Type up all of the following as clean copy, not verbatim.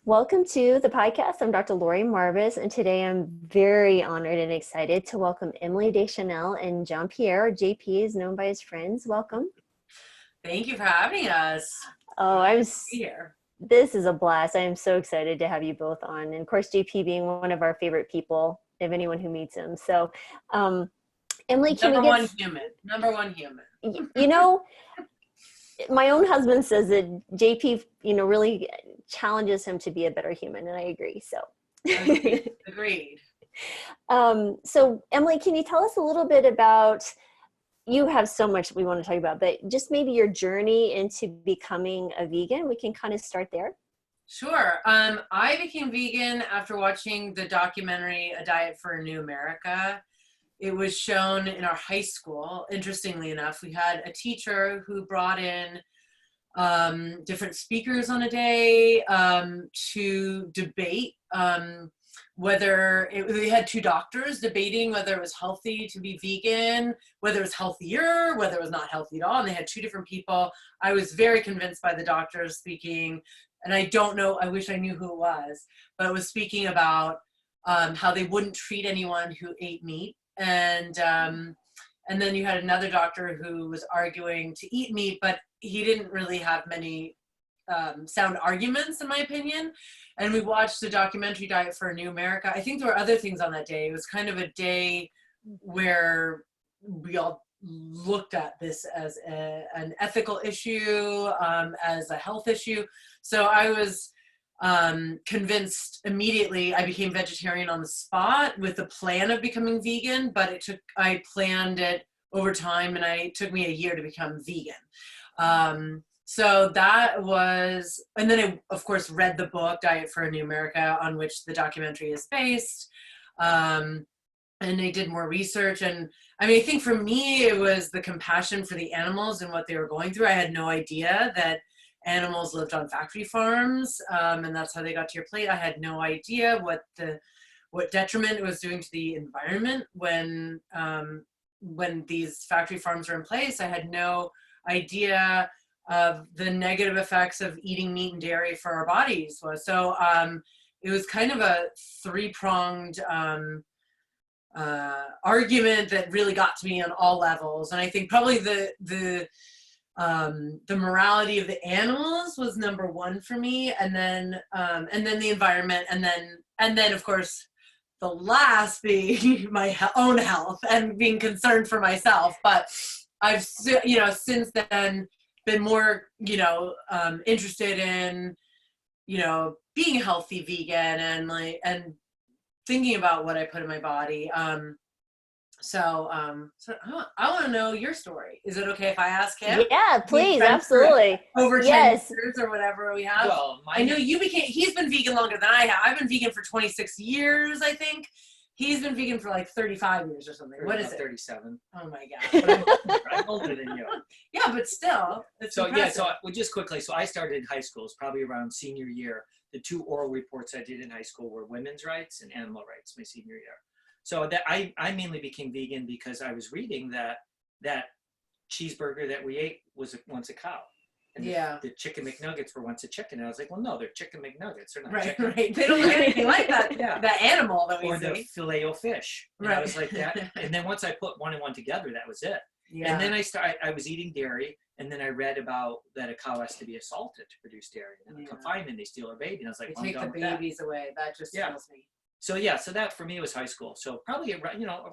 Welcome to the podcast. I'm Dr. Lori Marvis, and today I'm very honored and excited to welcome Emily Deschanel and John Pierre. JP is known by his friends. Welcome. Thank you for having us. Oh, Here. This is a blast. I am so excited to have you both on. And of course, JP being one of our favorite people, of anyone who meets him. So, Emily, Number one human. You know, my own husband says that JP, really challenges him to be a better human, and I agree. So, Agreed. So Emily, can you tell us a little bit about? You have so much we want to talk about, but just maybe your journey into becoming a vegan. We can kind of start there. Sure. I became vegan after watching the documentary A Diet for a New America. It was shown in our high school. Interestingly enough, we had a teacher who brought in different speakers on a day to debate we had two doctors debating whether it was healthy to be vegan, whether it was healthier, whether it was not healthy at all. And they had two different people. I was very convinced by the doctors speaking, and I don't know, I wish I knew who it was, but it was speaking about how they wouldn't treat anyone who ate meat. And then you had another doctor who was arguing to eat meat, but he didn't really have many sound arguments, in my opinion. And we watched the documentary Diet for a New America. I think there were other things on that day. It was kind of a day where we all looked at this as an ethical issue, as a health issue. So I was convinced immediately. I became vegetarian on the spot with the plan of becoming vegan, but I planned it over time, and it took me a year to become vegan. So that was, and then I, of course, read the book, Diet for a New America, on which the documentary is based. And I did more research. And I mean, I think for me, it was the compassion for the animals and what they were going through. I had no idea that animals lived on factory farms, and that's how they got to your plate. I had no idea what detriment it was doing to the environment when these factory farms were in place. I had no idea of the negative effects of eating meat and dairy for our bodies. So it was kind of a three-pronged argument that really got to me on all levels. And I think probably the morality of the animals was number one for me, and then the environment, and then of course the last being my own health and being concerned for myself. But I've since then been more, interested in, being a healthy vegan and thinking about what I put in my body. So I want to know your story. Is it okay if I ask him? Yeah, please, absolutely. Over 10 years or whatever we have. Well, I know he's been vegan longer than I have. I've been vegan for 26 years, I think. He's been vegan for like 35 years or something. What is it? 37. Oh my God. I'm older than you. Yeah, but still. Just quickly, so I started in high school. It's probably around senior year. The two oral reports I did in high school were women's rights and animal rights my senior year. So that I mainly became vegan because I was reading that cheeseburger that we ate was once a cow. And the chicken McNuggets were once a chicken. And I was like, well, no, they're chicken McNuggets. They're not chicken. Right. They don't look anything like that. Yeah. That animal that we see. Or the Filet-O-Fish. And I was like that. And then once I put one and one together, that was it. Yeah. And then I was eating dairy. And then I read about that a cow has to be assaulted to produce dairy. And in confinement, they steal her baby. And I was like, they take the babies away. That just kills me. So so that for me was high school. So probably,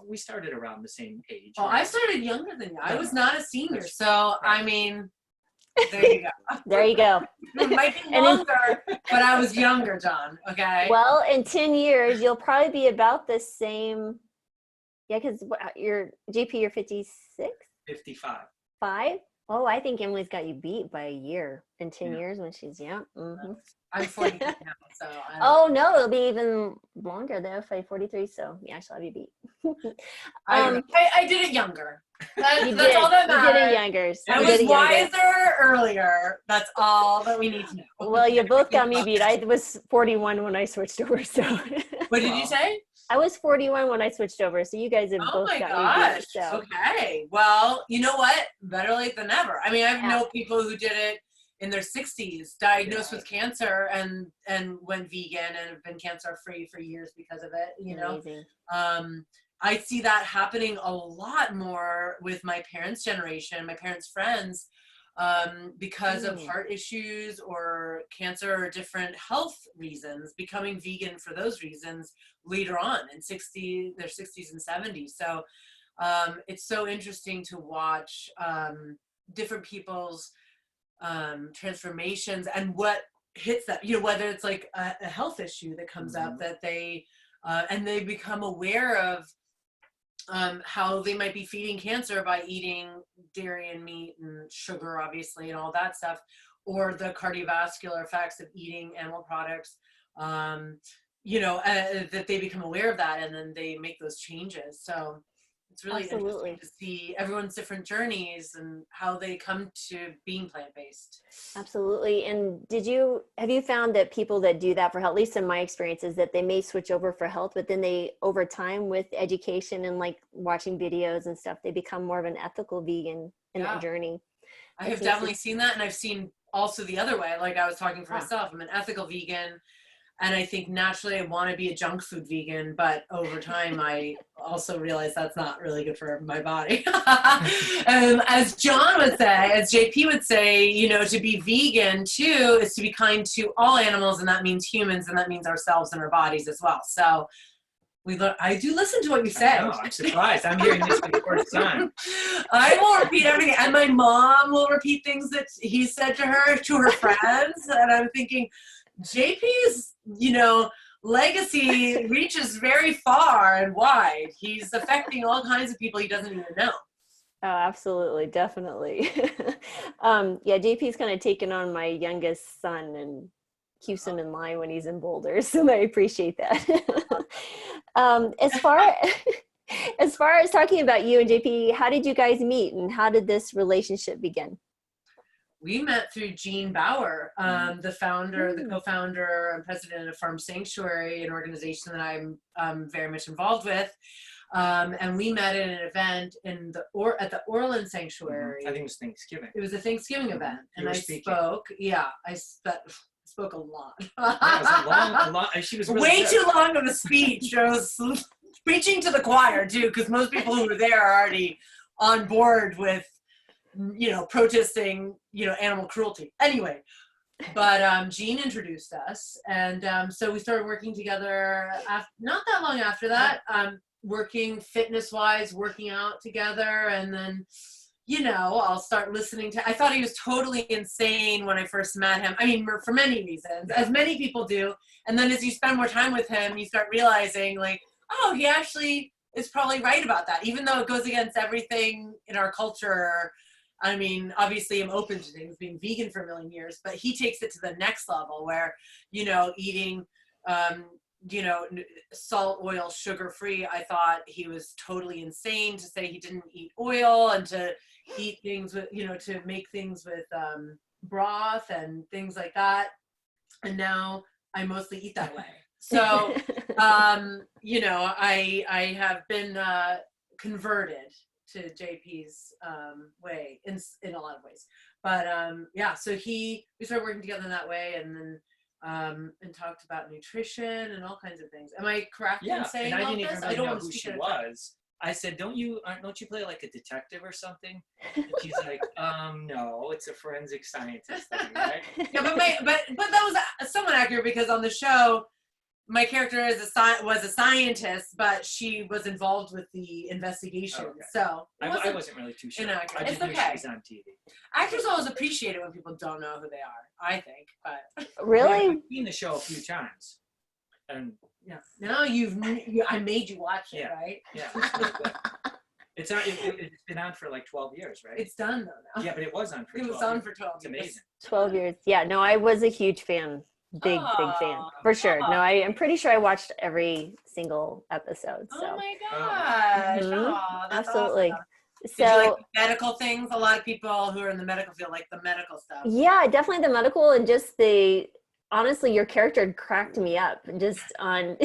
we started around the same age. Oh, I started younger than you. I was not a senior. So, I mean... There you go. There you go. It might be longer, but I was younger, John. Okay. Well, in 10 years, you'll probably be about the same. Yeah, because you're 56? 55. 5? Oh, I think Emily's got you beat by a year in 10 years when she's young. Mm-hmm. I'm 43 now, so. Oh no, it'll be even longer though. If I'm 43, so yeah, she'll have you beat. I did it younger. That's all that matters. You did it younger. I was wiser earlier. That's all that we need to know. Well, you both got me beat. I was 41 when I switched over. So. What did you say? I was 41 when I switched over, so you guys have both got me beat. So. Okay. Well, you know what? Better late than never. I mean, I know people who did it in their 60s, diagnosed with cancer and went vegan and have been cancer free for years because of it, you know. Amazing. I see that happening a lot more with my parents' generation, my parents' friends, because of heart issues or cancer or different health reasons, becoming vegan for those reasons later on in their 60s and 70s. So it's so interesting to watch different people's transformations and what hits that, you know, whether it's like a health issue that comes up that they and they become aware of how they might be feeding cancer by eating dairy and meat and sugar, obviously, and all that stuff, or the cardiovascular effects of eating animal products, you know, that they become aware of that and then they make those changes. So it's really interesting to see everyone's different journeys and how they come to being plant-based. Absolutely. And have you found that people that do that for health, at least in my experience, is that they may switch over for health, but then they, over time with education and like watching videos and stuff, they become more of an ethical vegan in that journey? I have definitely seen that. And I've seen also the other way. Like I was talking for myself, I'm an ethical vegan. And I think naturally I want to be a junk food vegan, but over time I also realized that's not really good for my body. As John would say, as JP would say, you know, to be vegan too is to be kind to all animals, and that means humans, and that means ourselves and our bodies as well. So I do listen to what you say. I'm surprised. I'm hearing this for the first time. I will repeat everything, and my mom will repeat things that he said to her friends, and I'm thinking, JP's, you know, legacy reaches very far and wide. He's affecting all kinds of people he doesn't even know. Oh, absolutely. Definitely. Yeah, JP's kind of taken on my youngest son and keeps him in line when he's in Boulder. So I appreciate that. As far as talking about you and JP, how did you guys meet and how did this relationship begin? We met through Jean Bauer, the co-founder and president of Farm Sanctuary, an organization that I'm very much involved with. And we met at an event at the Orland Sanctuary. I think it was Thanksgiving. It was a Thanksgiving event, and I spoke. Yeah, I spoke a lot. Yeah, it was a long. She was really way good. too long of a speech. I was preaching to the choir too, because most people who were there are already on board with, you know, protesting, you know, animal cruelty. Anyway, but Jean introduced us, and so we started working together not that long after that, working fitness-wise, working out together, and then, you know, I'll start listening to, I thought he was totally insane when I first met him. I mean, for many reasons, as many people do, and then as you spend more time with him, you start realizing, like, oh, he actually is probably right about that, even though it goes against everything in our culture. I mean, obviously I'm open to things, being vegan for a million years, but he takes it to the next level where, you know, eating, you know, salt, oil, sugar-free. I thought he was totally insane to say he didn't eat oil and to eat things with, you know, to make things with broth and things like that. And now I mostly eat that way. So, you know, I have been converted to JP's way in a lot of ways, but yeah, so we started working together in that way, and then and talked about nutrition and all kinds of things. Am I correct in saying and I all didn't this? even really I don't know want to who speak she at a was. I said, don't you play like a detective or something? And she's like, no, it's a forensic scientist thing, right? Yeah, but that was somewhat accurate, because on the show, my character was a scientist, but she was involved with the investigation. Okay. So I wasn't really too sure. Inaccurate. I just knew she was on TV. Actors always appreciate it when people don't know who they are, I think. But Really? I've seen the show a few times, and yeah, now I made you watch it, right? Yeah. It's been on for like 12 years, right? It's done though now. Yeah, but it was on for 12 It was on years. for 12 It's years. amazing. 12 years. Yeah, no, I was a huge fan. Big fan. For sure. No, I'm pretty sure I watched every single episode. So. Oh my gosh. Mhm. That's Absolutely. Awesome. So, did you like the medical things? A lot of people who are in the medical field like the medical stuff. yeah, definitely the medical, and just honestly, your character cracked me up just on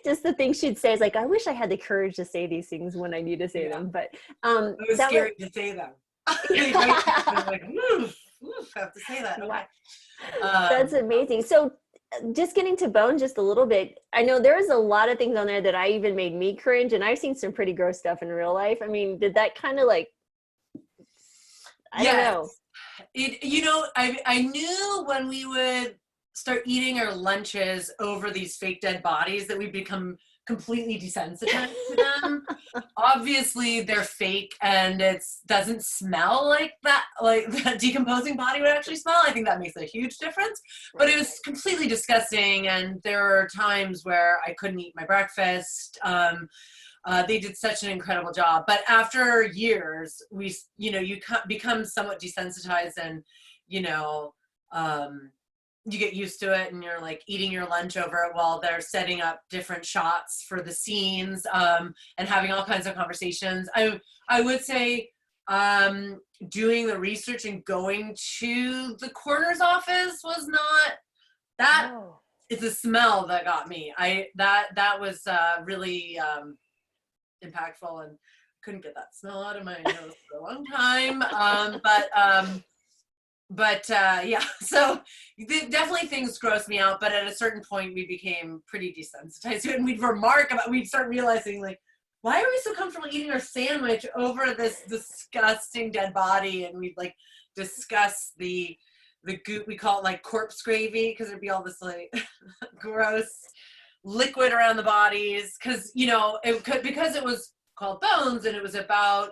just the things she'd say. Is like, I wish I had the courage to say these things when I need to say them, but it was scary to say them. Like, Oof, I have to say that. Okay. Wow. That's amazing. So just getting to bone just a little bit, I know there's a lot of things on there that I even made me cringe, and I've seen some pretty gross stuff in real life. I mean, did that kind of like, I don't know. I knew when we would start eating our lunches over these fake dead bodies that we'd become completely desensitized to them. Obviously they're fake and it doesn't smell like that decomposing body would actually smell. I think that makes a huge difference, but it was completely disgusting. And there were times where I couldn't eat my breakfast. They did such an incredible job, but after years, you become somewhat desensitized, and you get used to it, and you're like eating your lunch over it while they're setting up different shots for the scenes, and having all kinds of conversations. I would say doing the research and going to the coroner's office was not that. Oh. It's the smell that got me. That was really impactful, and couldn't get that smell out of my nose for a long time. Yeah, so definitely things grossed me out, but at a certain point we became pretty desensitized to it, and we'd start realizing, like, why are we so comfortable eating our sandwich over this disgusting dead body? And we'd like discuss the goop. We call it like corpse gravy, because there'd be all this like gross liquid around the bodies, because because it was called Bones, and it was about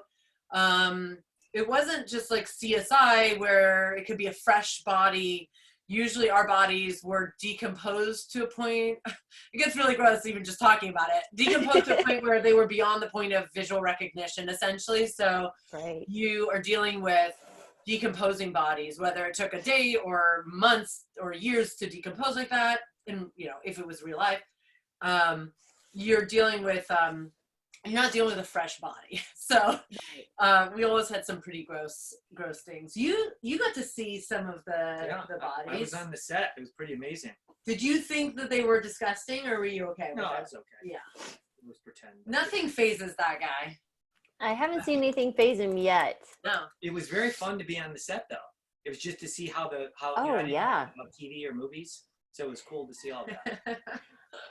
it wasn't just like CSI where it could be a fresh body. Usually our bodies were decomposed to a point, it gets really gross even just talking about it, decomposed to a point where they were beyond the point of visual recognition, essentially. So you are dealing with decomposing bodies, whether it took a day or months or years to decompose like that, and if it was real life, you're dealing with you're not dealing with a fresh body. So we always had some pretty gross things. You got to see some of the bodies. I was on the set. It was pretty amazing. Did you think that they were disgusting, or were you okay with it? No, it? I was okay. Yeah. It was pretend. Nothing phases that guy. I haven't seen anything phase him yet. No. It was very fun to be on the set, though. It was just to see how I didn't know about TV or movies, so it was cool to see all that.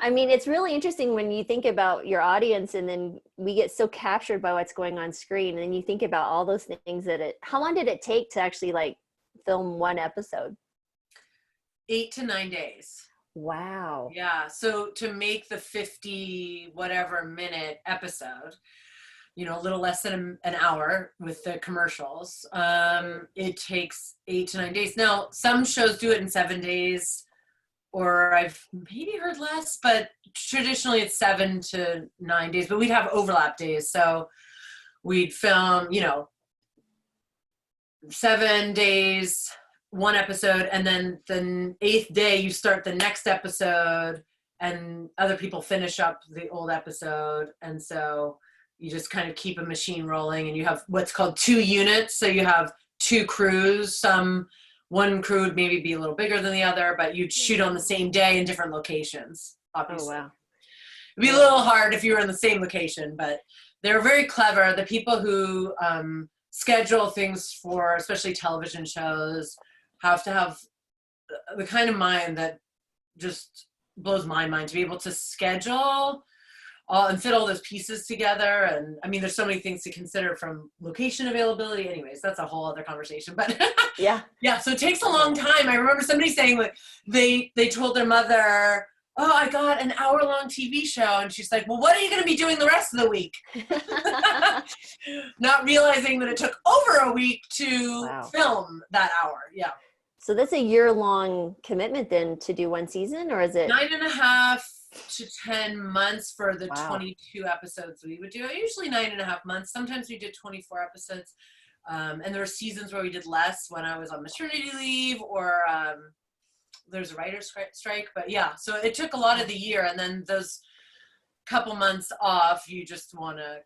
I mean, it's really interesting when you think about your audience, and then we get so captured by what's going on screen, and you think about all those things how long did it take to actually like film one episode? 8 to 9 days. Wow. Yeah. So to make the 50 whatever minute episode, a little less than an hour with the commercials, it takes 8 to 9 days. Now, some shows do it in 7 days, or I've maybe heard less, but traditionally it's 7 to 9 days, but we'd have overlap days. So we'd film, 7 days, one episode, and then the 8th day you start the next episode, and other people finish up the old episode. And so you just kind of keep a machine rolling, and you have what's called 2 units. So you have 2 crews. One crew would maybe be a little bigger than the other, but you'd shoot on the same day in different locations, obviously. Oh, wow. It'd be a little hard if you were in the same location, but they're very clever. The people who schedule things for, especially television shows, have to have the kind of mind that just blows my mind, to be able to schedule and fit all those pieces together. And I mean, there's so many things to consider, from location availability. Anyways, that's a whole other conversation, but yeah. So it takes a long time. I remember somebody saying that they told their mother, "Oh, I got an hour-long TV show." And she's like, "Well, what are you going to be doing the rest of the week?" Not realizing that it took over a week to film that hour. Yeah. So that's a year-long commitment then to do one season, or is it 9.5 to 10 months for the 22 episodes we would do? Usually 9.5 months. Sometimes we did 24 episodes. And there were seasons where we did less when I was on maternity leave, or there's a writer's strike. But yeah, so it took a lot of the year. And then those couple months off, you just want to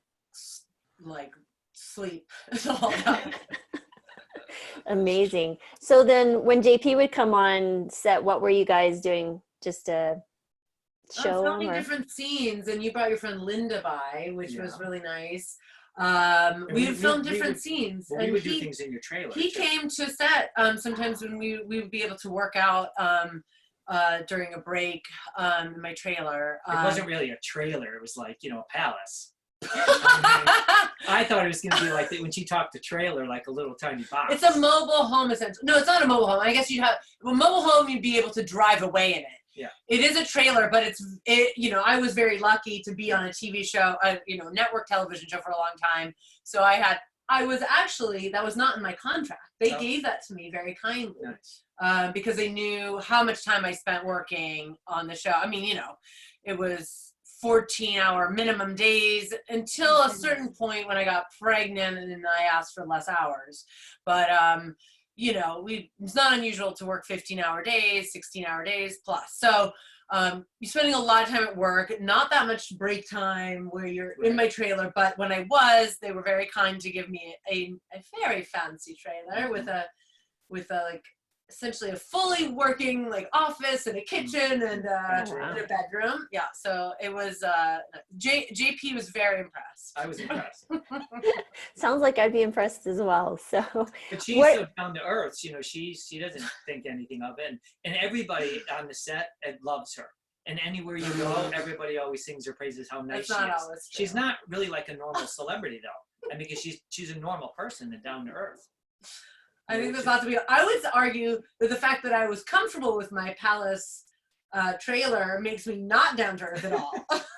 like sleep the whole time. Amazing. So then when JP would come on set, what were you guys doing? Just to show filming different scenes, and you brought your friend Linda by, which was really nice. We would film different scenes. Well, we would do things in your trailer. He came to set sometimes when we would be able to work out during a break in my trailer. It wasn't really a trailer. It was like, you know, a palace. I thought it was going to be like when she talked to trailer, like a little tiny box. It's a mobile home, essentially. No, it's not a mobile home. I guess you'd have a mobile home. You'd be able to drive away in it. Yeah. It is a trailer, but you know, I was very lucky to be on a TV show, you know, network television show for a long time. So that was not in my contract. They gave that to me very kindly. Nice. Because they knew how much time I spent working on the show. I mean, you know, it was 14-hour minimum days until a certain point when I got pregnant and then I asked for less hours. But, you know, it's not unusual to work 15-hour days, 16-hour days plus. So you're spending a lot of time at work, not that much break time where you're in my trailer. But when I was, they were very kind to give me a very fancy trailer with a like essentially a fully working like office and a kitchen and a bedroom. Yeah. So it was, JP was very impressed. I was impressed. Sounds like I'd be impressed as well. So, but she's so down to earth, you know, she doesn't think anything of it. And everybody on the set loves her. And anywhere you go, everybody always sings her praises, how nice she is. She's not really like a normal celebrity though. I mean, because she's a normal person and down to earth. I think there's lots of people. I would argue that the fact that I was comfortable with my palace trailer makes me not down to earth at all.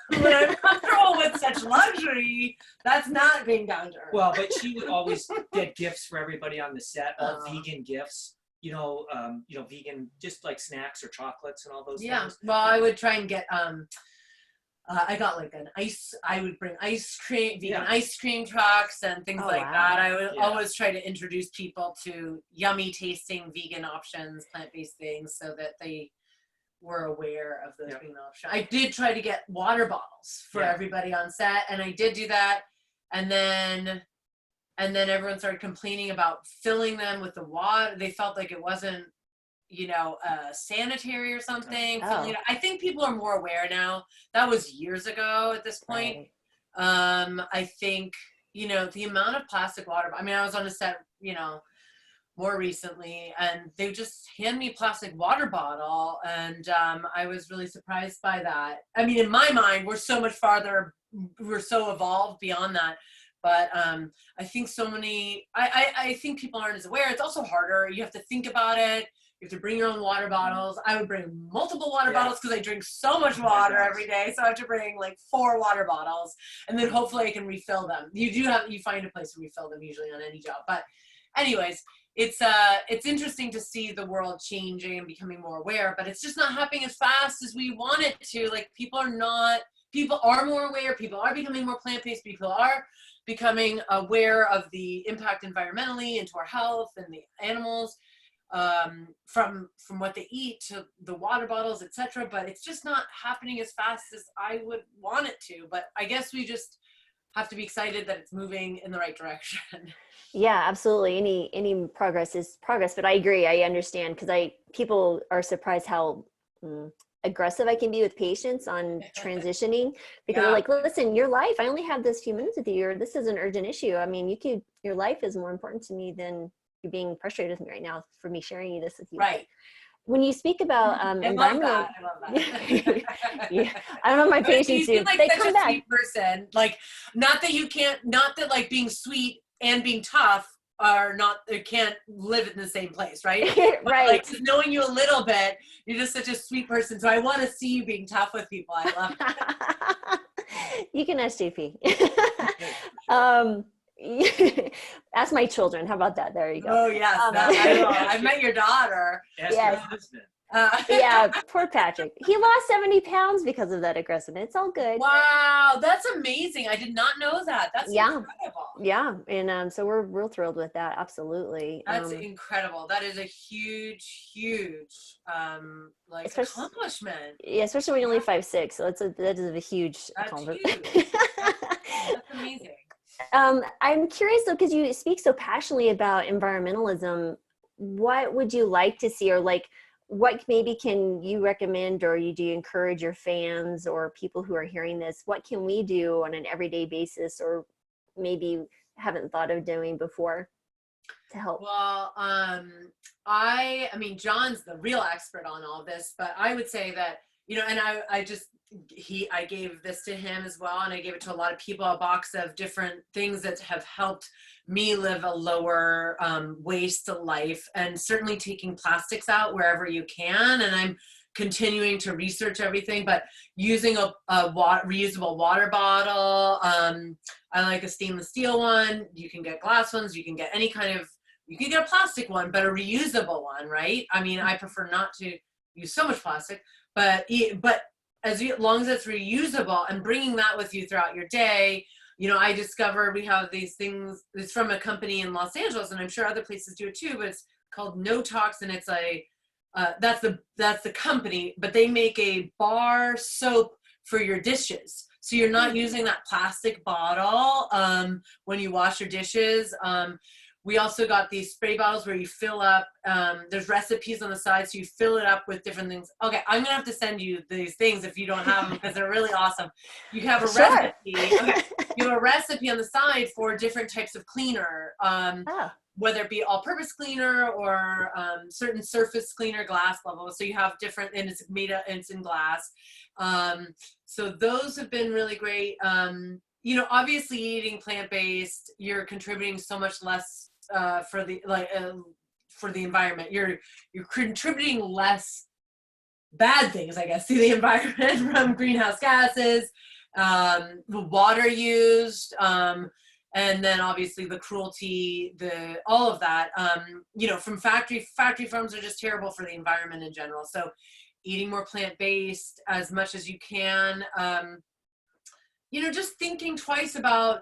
When I'm comfortable with such luxury, that's not being down to earth. Well, but she would always get gifts for everybody on the set, all vegan gifts. You know, vegan, just like snacks or chocolates and all those things. Yeah. Well, I would try and get. I got like I would bring ice cream, vegan ice cream trucks and things that. I would always try to introduce people to yummy tasting vegan options, plant-based things, so that they were aware of those vegan options. I did try to get water bottles for everybody on set, and I did do that. And then everyone started complaining about filling them with the water. They felt like it wasn't, you know, sanitary or something. I think people are more aware now. That was years ago at this point. Right. I think, you know, the amount of plastic water, I mean, I was on a set, you know, more recently, and they just hand me a plastic water bottle, and I was really surprised by that. I mean, in my mind, we're so much farther, we're so evolved beyond that. But I think I think people aren't as aware. It's also harder. You have to think about it. You have to bring your own water bottles. I would bring multiple water bottles because I drink so much water every day. So I have to bring like 4 water bottles, and then hopefully I can refill them. You find a place to refill them usually on any job. But anyways, it's interesting to see the world changing and becoming more aware, but it's just not happening as fast as we want it to. Like people are more aware. People are becoming more plant-based. People are becoming aware of the impact environmentally into our health and the animals. From what they eat to the water bottles, etc. But it's just not happening as fast as I would want it to. But I guess we just have to be excited that it's moving in the right direction. Yeah, absolutely. Any progress is progress. But I agree. I understand, because people are surprised how aggressive I can be with patients on transitioning, because they're like, listen, your life, I only have this few minutes with you, or this is an urgent issue. I mean, your life is more important to me than you're being frustrated with me right now for me sharing this with you. Right. When you speak about environmental, I love that. Yeah, I don't know my patients do. Like they such come a back. sweet person. Like, not that like being sweet and being tough they can't live in the same place, right? Right. Like, just knowing you a little bit, you're just such a sweet person. So I want to see you being tough with people. I love it. You can ask JP. Ask my children. How about that? There you go. Oh yes, I've met your daughter. Ask your husband. Yeah, poor Patrick. He lost 70 pounds because of that aggressiveness. It's all good. Wow, that's amazing. I did not know that. That's incredible. Yeah, and so we're real thrilled with that. Absolutely. That's incredible. That is a huge accomplishment. Yeah, especially when you're only 5'6". So that is a huge accomplishment. Huge. That's amazing. I'm curious though, because you speak so passionately about environmentalism. What would you like to see, or like, what maybe can you recommend, or do you encourage your fans or people who are hearing this? What can we do on an everyday basis, or maybe haven't thought of doing before to help? Well, I mean, John's the real expert on all this, but I would say that, you know, and I gave this to him as well, and I gave it to a lot of people, a box of different things that have helped me live a lower waste life, and certainly taking plastics out wherever you can. And I'm continuing to research everything, but using a reusable water bottle. I like a stainless steel one. You can get glass ones. You can get any kind of, you can get a plastic one, but a reusable one, right? I mean, I prefer not to use so much plastic, but as long as it's reusable, and bringing that with you throughout your day. You know, I discovered we have these things, it's from a company in Los Angeles, and I'm sure other places do it too, but it's called No Tox, and it's that's the company, but they make a bar soap for your dishes. So you're not using that plastic bottle when you wash your dishes. We also got these spray bottles where you fill up, there's recipes on the side, so you fill it up with different things. Okay, I'm gonna have to send you these things if you don't have them, because they're really awesome. You have a recipe. Okay, you have a recipe on the side for different types of cleaner, whether it be all-purpose cleaner or certain surface cleaner, glass level. So you have different, and it's it's in glass. So those have been really great. You know, obviously eating plant-based, you're contributing so much less for the environment. You're contributing less bad things, I guess, to the environment from greenhouse gases, the water used, and then obviously the cruelty, all of that. You know, from factory farms are just terrible for the environment in general. So eating more plant-based as much as you can. You know, just thinking twice about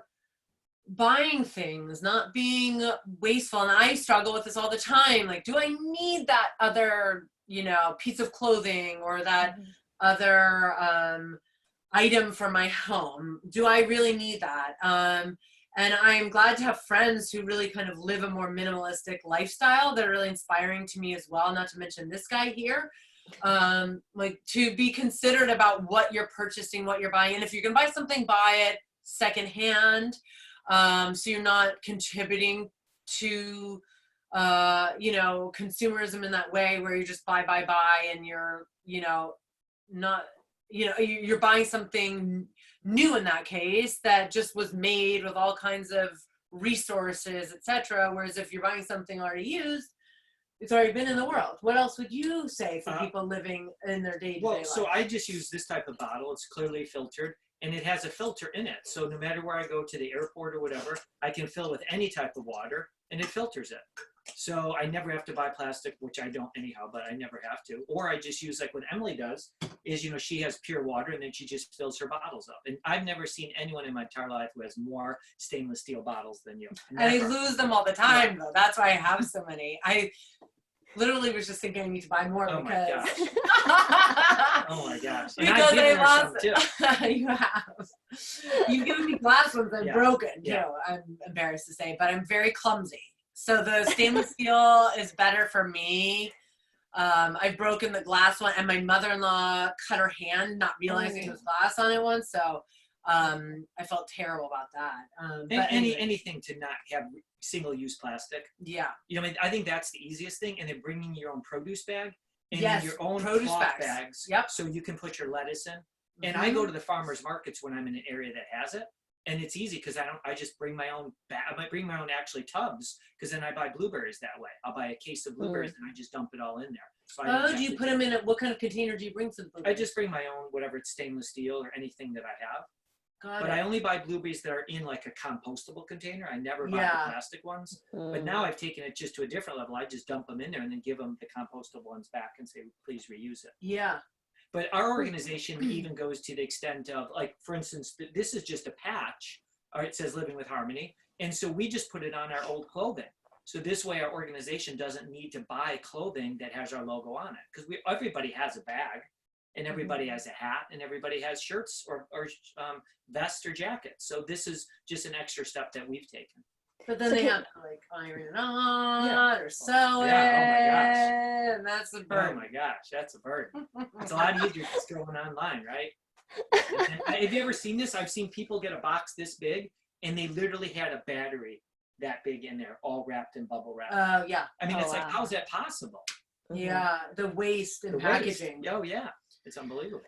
buying things, not being wasteful. And I struggle with this all the time. Like, do I need that other, you know, piece of clothing or that other item for my home? Do I really need that? And I'm glad to have friends who really kind of live a more minimalistic lifestyle that are really inspiring to me as well, not to mention this guy here. Like, to be considered about what you're purchasing, what you're buying, and if you're gonna buy something, buy it secondhand, so you're not contributing to you know, consumerism in that way where you just buy and you're, you know, not, you know, you're buying something new in that case that just was made with all kinds of resources, etc. Whereas if you're buying something already used, it's already been in the world. What else would you say for people living in their day-to-day life? So I just use this type of bottle. It's clearly filtered, and it has a filter in it. So no matter where I go to the airport or whatever, I can fill with any type of water, and it filters it. So I never have to buy plastic, which I don't anyhow, but I never have to. Or I just use, like what Emily does, is, you know, she has pure water, and then she just fills her bottles up. And I've never seen anyone in my entire life who has more stainless steel bottles than you. Never. And I lose them all the time, though. That's why I have so many. I literally was just thinking I need to buy more because. My gosh. Oh my gosh. And because I lost too. You have. You've given me glass ones that are broken, too. I'm embarrassed to say, but I'm very clumsy. So the stainless steel is better for me. I've broken the glass one, and my mother-in-law cut her hand not realizing there was glass on it once. So I felt terrible about that. But anything to not have single-use plastic. Yeah. You know, I mean, I think that's the easiest thing. And then bringing your own produce bag and your own produce cloth bags. Yep. So you can put your lettuce in. And I go to the farmers markets when I'm in an area that has it. And it's easy because I just bring my own I might bring my own actually tubs, because then I buy blueberries that way. I'll buy a case of blueberries and I just dump it all in there. So do you put them in what kind of container do you bring to the blueberries? I just bring my own, whatever it's stainless steel or anything that I have. But I only buy blueberries that are in like a compostable container. I never buy the plastic ones. But now I've taken it just to a different level. I just dump them in there and then give them the compostable ones back and say, please reuse it. Yeah. But our organization even goes to the extent of, like, for instance, this is just a patch. It says Living with Harmony. And so we just put it on our old clothing. So this way our organization doesn't need to buy clothing that has our logo on it. Because everybody has a bag, and everybody has a hat, and everybody has shirts or vests or jackets. So this is just an extra step that we've taken. But then they have to like iron it on or sew it. And that's the burden. Oh my gosh, that's a burden. It's a lot easier just going online, right? And have you ever seen this? I've seen people get a box this big, and they literally had a battery that big in there, all wrapped in bubble wrap. Yeah. I mean, Oh, it's like, wow. how's that possible? Yeah. The waste and The waste. packaging. Oh yeah, it's unbelievable.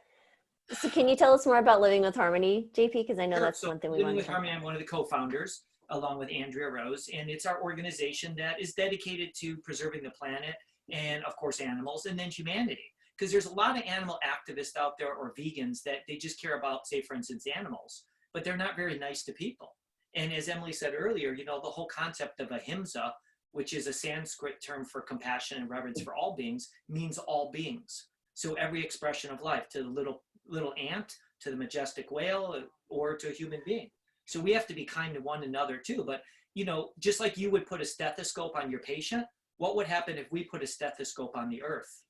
So can you tell us more about Living with Harmony, JP? Because I know Sure. that's So one thing we Living want with to talk Harmony, about. I'm one of the co-founders, along with Andrea Rose, and it's our organization that is dedicated to preserving the planet and, of course, animals, and then humanity. Because there's a lot of animal activists out there, or vegans, that they just care about, say, for instance, animals, but they're not very nice to people. And as Emily said earlier, you know, the whole concept of ahimsa, which is a Sanskrit term for compassion and reverence for all beings, means all beings. So every expression of life, to the little ant, to the majestic whale, or to a human being. So we have to be kind to one another too. But, you know, just like you would put a stethoscope on your patient, what would happen if we put a stethoscope on the earth?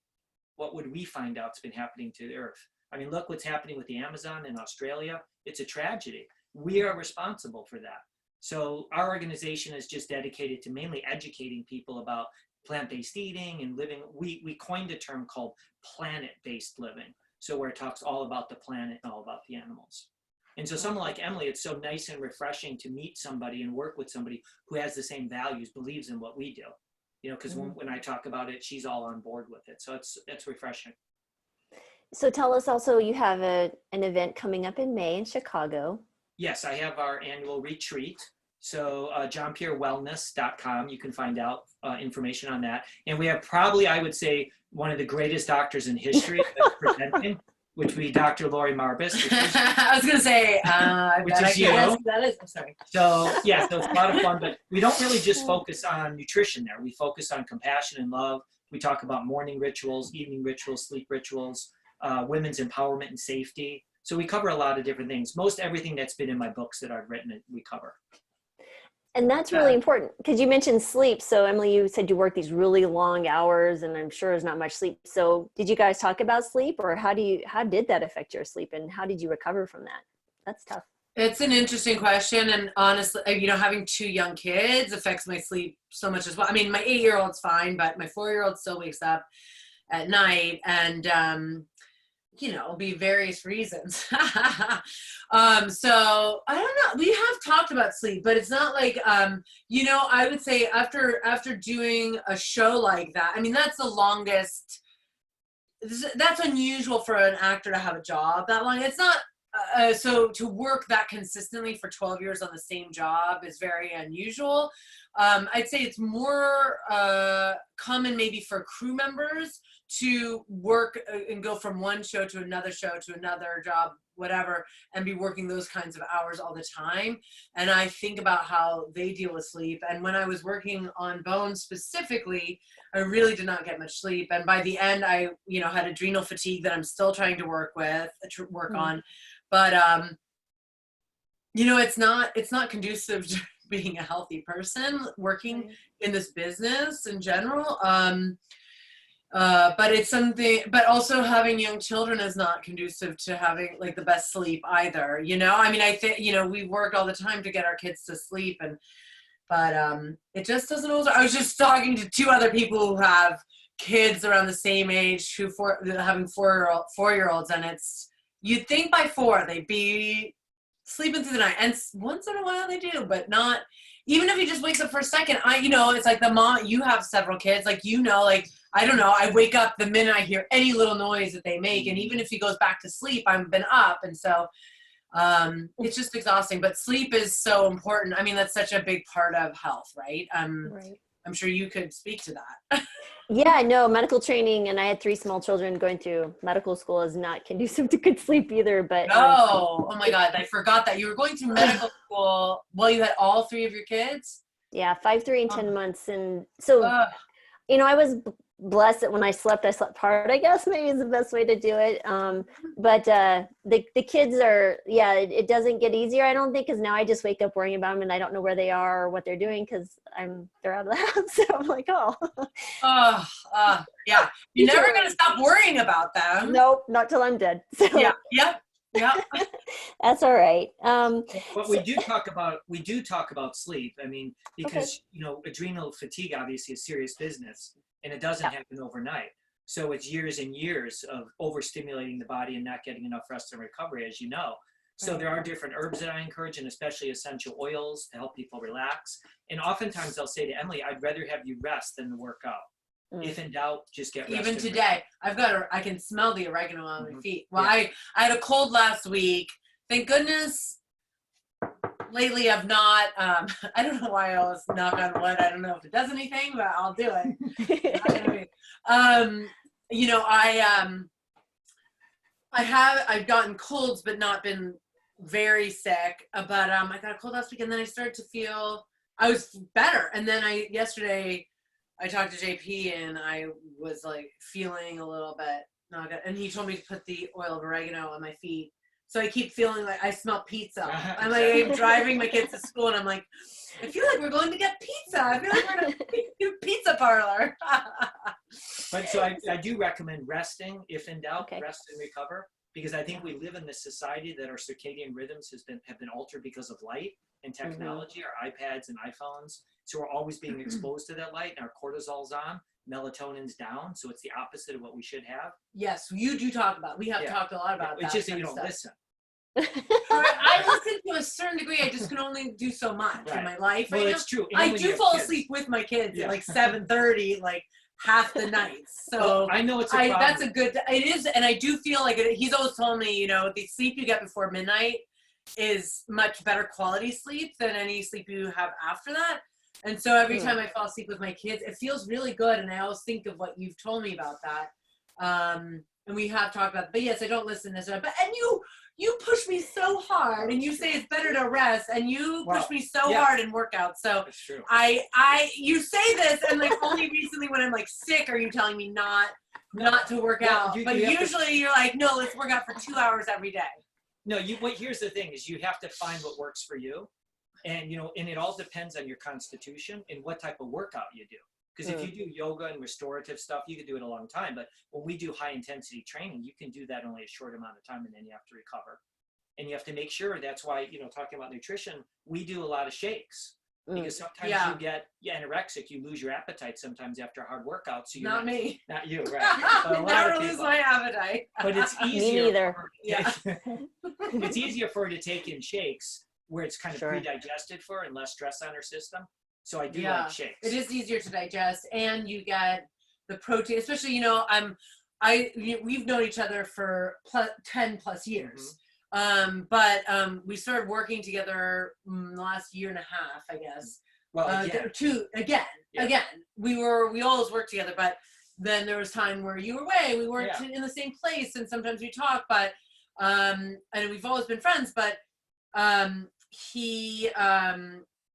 What would we find out's been happening to the earth? I mean, look what's happening with the Amazon in Australia. It's a tragedy. We are responsible for that. So our organization is just dedicated to mainly educating people about plant-based eating and living. We coined a term called planet-based living. So where it talks all about the planet and all about the animals. And so someone like Emily, it's so nice and refreshing to meet somebody and work with somebody who has the same values, believes in what we do. You know, because when I talk about it, she's all on board with it. So it's refreshing. So tell us also, you have an event coming up in May in Chicago. Yes, I have our annual retreat. So johnpierrewellness.com, you can find out information on that. And we have probably, I would say, one of the greatest doctors in history that's presenting, which would be Dr. Lori Marbus. I was going to say, which is you. That is, I'm sorry. So yeah, so it's a lot of fun, but we don't really just focus on nutrition there. We focus on compassion and love. We talk about morning rituals, evening rituals, sleep rituals, women's empowerment and safety. So we cover a lot of different things. Most everything that's been in my books that I've written, we cover. And that's really important because you mentioned sleep. So Emily, you said you work these really long hours, and I'm sure there's not much sleep. So did you guys talk about sleep, or how did that affect your sleep, and how did you recover from that? That's tough. It's an interesting question. And honestly, you know, having 2 young kids affects my sleep so much as well. I mean, my 8-year-old's fine, but my 4-year-old still wakes up at night, and, you know, be various reasons. So I don't know. We have talked about sleep, but it's not like, you know, I would say after doing a show like that, I mean, that's the longest, that's unusual for an actor to have a job that long. It's not, so to work that consistently for 12 years on the same job is very unusual. I'd say it's more common maybe for crew members to work and go from one show to another job, whatever, and be working those kinds of hours all the time. And I think about how they deal with sleep. And when I was working on Bones specifically, I really did not get much sleep. And by the end, I, you know, had adrenal fatigue that I'm still trying to work on. But, you know, it's not conducive to being a healthy person working in this business in general. But it's something, but also having young children is not conducive to having like the best sleep either. You know, I mean, I think, you know, we work all the time to get our kids to sleep, but it just doesn't always. I was just talking to 2 other people who have kids around the same age having 4-year-olds, and it's, you'd think by 4 they'd be sleeping through the night, and once in a while they do, but not. Even if he just wakes up for a second, you know, it's like the mom, you have several kids, like, you know, like, I don't know, I wake up the minute I hear any little noise that they make, and even if he goes back to sleep, I've been up, and so it's just exhausting. But sleep is so important. I mean, that's such a big part of health, right? Right. I'm sure you could speak to that. Yeah, no, medical training, and I had 3 small children going through medical school, is not conducive to good sleep either. But oh my God, I forgot that you were going through medical school while you had all 3 of your kids. Yeah, 5, 3, and 10 months, and so you know, I was blessed that when I slept hard, I guess maybe is the best way to do it. But the kids are, yeah, it doesn't get easier, I don't think, because now I just wake up worrying about them, and I don't know where they are or what they're doing because they're out of the house. So I'm like, yeah, you're never gonna stop worrying about them. Nope, not till I'm dead. So yeah. that's all right. But we do talk about sleep. I mean, because you know, adrenal fatigue obviously is serious business, and it doesn't happen overnight. So it's years and years of overstimulating the body and not getting enough rest and recovery, as you know. So there are different herbs that I encourage, and especially essential oils to help people relax. And oftentimes they'll say to Emily, I'd rather have you rest than work out. If in doubt, just get rest. Even today, I can smell the oregano on my feet. Well, Yeah. I had a cold last week. Thank goodness. Lately, I've not. I don't know why I always knock on wood. I don't know if it does anything, but I'll do it. You know, I've gotten colds, but not been very sick. But I got a cold last week, and then I started to feel I was better. And then yesterday I talked to JP, and I was like feeling a little bit not good. And he told me to put the oil of oregano on my feet. So I keep feeling like I smell pizza. I'm driving my kids to school, and I'm like, I feel like we're going to get pizza. I feel like we're going to do pizza parlor. But so I do recommend resting. If in doubt, rest and recover. Because I think we live in this society that our circadian rhythms have been altered because of light and technology, our iPads and iPhones. So we're always being exposed to that light, and our cortisol's on, melatonin's down. So it's the opposite of what we should have. Yes, you do talk about. We have talked a lot about that. It's just that you don't listen. I listen to a certain degree. I just can only do so much in my life. Well, it's true. And I do fall asleep with my kids at like 7:30, like half the nights. So I know it's a problem. That's a good. It is, and I do feel like he's always told me, you know, the sleep you get before midnight is much better quality sleep than any sleep you have after that. And so every time I fall asleep with my kids, it feels really good. And I always think of what you've told me about that. And we have talked about, but yes, I don't listen to this. But you push me so hard, and you say it's better to rest, and you push me so hard in workouts. So that's true. You say this, and like only recently when I'm like sick are you telling me not to work out. But usually you're like, no, let's work out for 2 hours every day. No, here's the thing is you have to find what works for you. And, you know, and it all depends on your constitution and what type of workout you do. Because if you do yoga and restorative stuff, you can do it a long time. But when we do high intensity training, you can do that only a short amount of time, and then you have to recover. And you have to make sure, that's why, you know, talking about nutrition, we do a lot of shakes. Because sometimes you get anorexic, you lose your appetite sometimes after a hard workout. So you're not me. Not you, right. But a lot Never of lose people. my appetite. But it's easier. Me neither. It's easier for her to take in shakes where it's kind of pre-digested for and less stress on her system. So I do like shakes. It is easier to digest, and you get the protein, especially, you know, we've known each other for 10 plus years. But we started working together the last year and a half, I guess. Well, again, we always worked together, but then there was time where you were away, we weren't in the same place, and sometimes we talk, but and we've always been friends, but he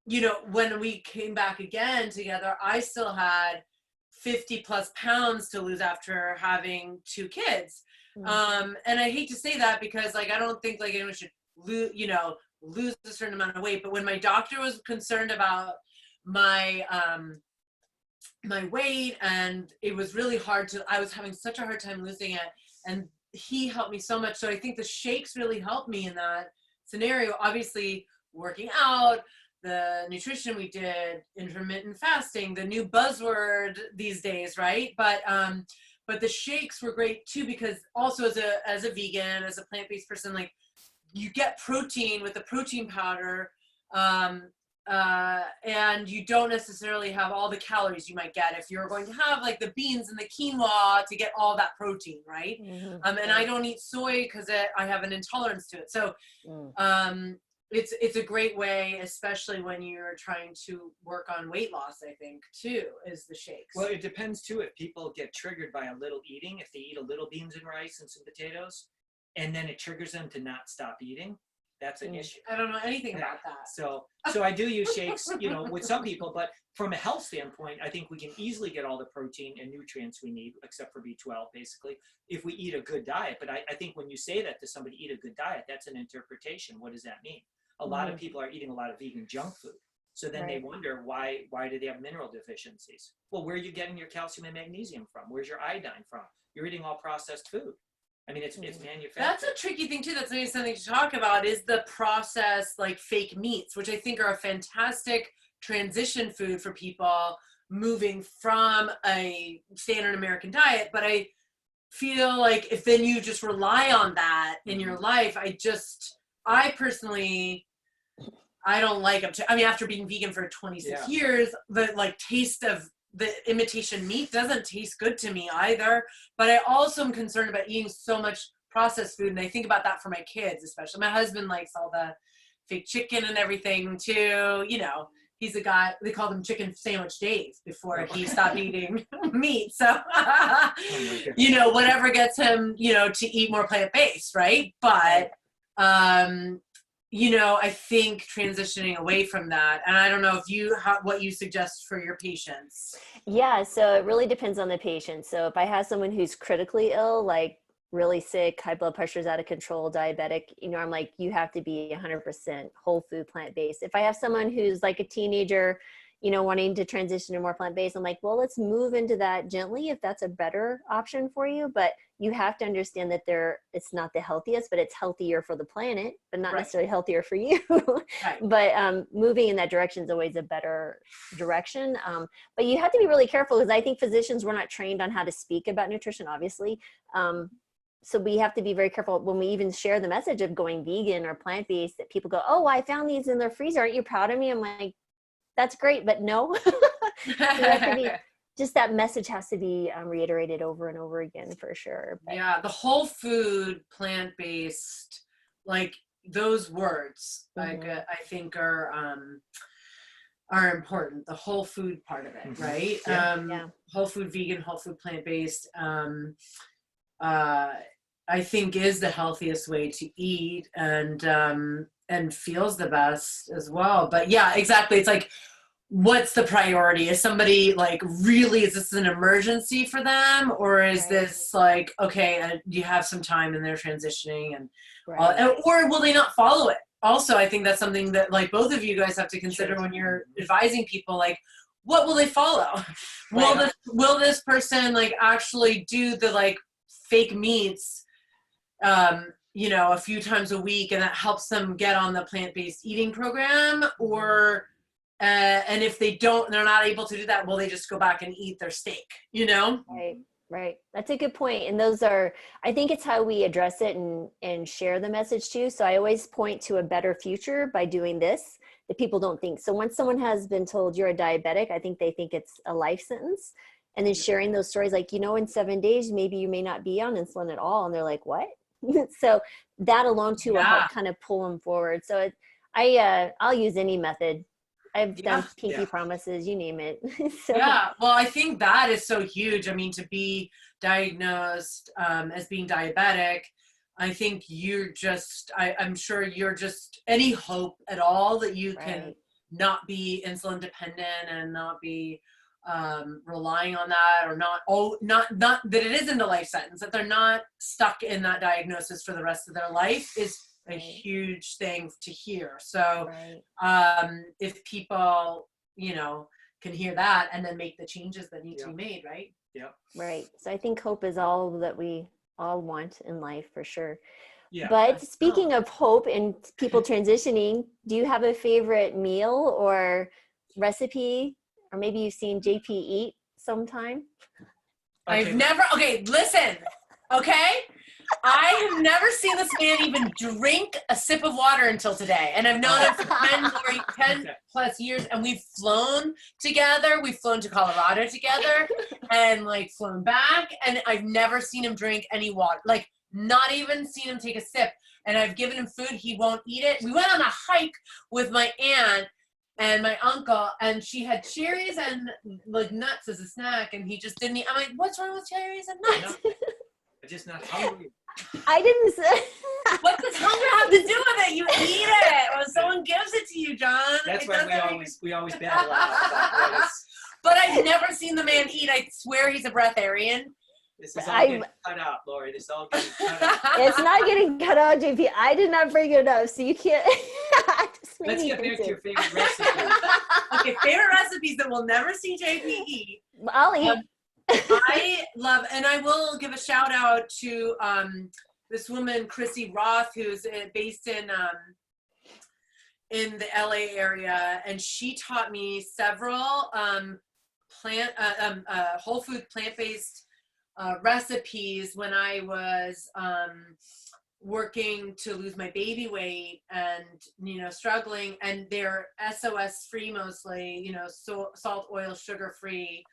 you know, when we came back again together, I still had 50 plus pounds to lose after having 2 kids. And I hate to say that because like I don't think like anyone should lose a certain amount of weight, but when my doctor was concerned about my my weight, and it was really hard I was having such a hard time losing it, and he helped me so much. So I think the shakes really helped me in that scenario. Obviously working out, the nutrition we did, intermittent fasting, the new buzzword these days, right? But the shakes were great too, because also as a vegan, as a plant-based person, like you get protein with the protein powder, and you don't necessarily have all the calories you might get if you're going to have like the beans and the quinoa to get all that protein, right? And I don't eat soy because I have an intolerance to it. So it's a great way, especially when you're trying to work on weight loss, I think, too, is the shakes. Well, it depends, too, if people get triggered by a little eating, if they eat a little beans and rice and some potatoes, and then it triggers them to not stop eating, that's an issue. I don't know anything about that. So I do use shakes, you know, with some people, but from a health standpoint, I think we can easily get all the protein and nutrients we need, except for B12, basically, if we eat a good diet. But I think when you say that to somebody, eat a good diet, that's an interpretation. What does that mean? A lot of people are eating a lot of vegan junk food. So then they wonder, why do they have mineral deficiencies? Well, where are you getting your calcium and magnesium from? Where's your iodine from? You're eating all processed food. I mean, it's manufactured. That's a tricky thing too. That's maybe something to talk about, is the processed like fake meats, which I think are a fantastic transition food for people moving from a standard American diet. But I feel like if then you just rely on that in your life, I personally, I don't like them. I mean, after being vegan for 26 years, the like taste of the imitation meat doesn't taste good to me either. But I also am concerned about eating so much processed food. And I think about that for my kids, especially. My husband likes all the fake chicken and everything too. You know, he's a guy, they called him Chicken Sandwich Dave before he stopped eating meat. So, you know, whatever gets him, you know, to eat more plant-based, right? But, you know, I think transitioning away from that, and I don't know if you, what you suggest for your patients. Yeah, so it really depends on the patient. So if I have someone who's critically ill, like really sick, high blood pressure is out of control, diabetic, you know, I'm like, you have to be 100% whole food, plant-based. If I have someone who's like a teenager, you know, wanting to transition to more plant-based, I'm like, well, let's move into that gently if that's a better option for you. But you have to understand that it's not the healthiest, but it's healthier for the planet, but not necessarily healthier for you. But moving in that direction is always a better direction. But you have to be really careful, because I think physicians were not trained on how to speak about nutrition, obviously. So we have to be very careful when we even share the message of going vegan or plant-based, that people go, oh, I found these in their freezer. Aren't you proud of me? I'm like, that's great, but no. Just that message has to be reiterated over and over again, for sure. But. Yeah, the whole food, plant-based, like those words, like I think are important. The whole food part of it, right? Whole food, vegan, whole food, plant-based. I think is the healthiest way to eat, and feels the best as well. But yeah, exactly. It's like, what's the priority? Is somebody like, really, is this an emergency for them? Or is this like, okay, you have some time and they're transitioning, and or will they not follow it? Also, I think that's something that like both of you guys have to consider when you're advising people, like, what will they follow? Will this person like actually do the like fake meats, you know, a few times a week, and that helps them get on the plant-based eating program? Or and if they don't, they're not able to do that, will they just go back and eat their steak, you know? Right. That's a good point. And those are, I think it's how we address it and share the message too. So I always point to a better future by doing this, that people don't think. So once someone has been told you're a diabetic, I think they think it's a life sentence. And then sharing those stories, like, you know, in 7 days, maybe you may not be on insulin at all. And they're like, what? So that alone too will help kind of pull them forward. So I'll use any method. I've done pinky promises, you name it. So. Yeah, well, I think that is so huge. I mean, to be diagnosed as being diabetic, I think you're just, I'm sure you're just, any hope at all that you can not be insulin dependent and not be relying on that, or not that it isn't a life sentence, that they're not stuck in that diagnosis for the rest of their life, is a huge thing to hear. So if people, you know, can hear that and then make the changes that need to be made, right? Right. So I think hope is all that we all want in life, for sure. But speaking of hope and people transitioning, do you have a favorite meal or recipe, or maybe you've seen JP eat sometime? I've never, listen, I have never seen this man even drink a sip of water until today. And I've known him for 10 plus years, and we've flown together. We've flown to Colorado together and like flown back. And I've never seen him drink any water, like not even seen him take a sip. And I've given him food. He won't eat it. We went on a hike with my aunt and my uncle, and she had cherries and like nuts as a snack, and he just didn't eat. I'm like, what's wrong with cherries and nuts? I'm just not hungry. I didn't say. What does hunger have to do with it? You eat it when someone gives it to you, John. That's why we always battle out. But I've never seen the man eat. I swear he's a breatharian. This is all getting cut out, Lori. This is all getting cut out. It's not getting cut out, JP. I did not bring it up, so you can't. Let's get back to your favorite recipe. Okay, favorite recipes that we'll never see JP eat. I'll eat. I love, and I will give a shout out to this woman, Chrissy Roth, who's based in the LA area, and she taught me several whole food plant-based recipes when I was working to lose my baby weight and, struggling, and they're SOS free mostly, salt, oil, sugar free.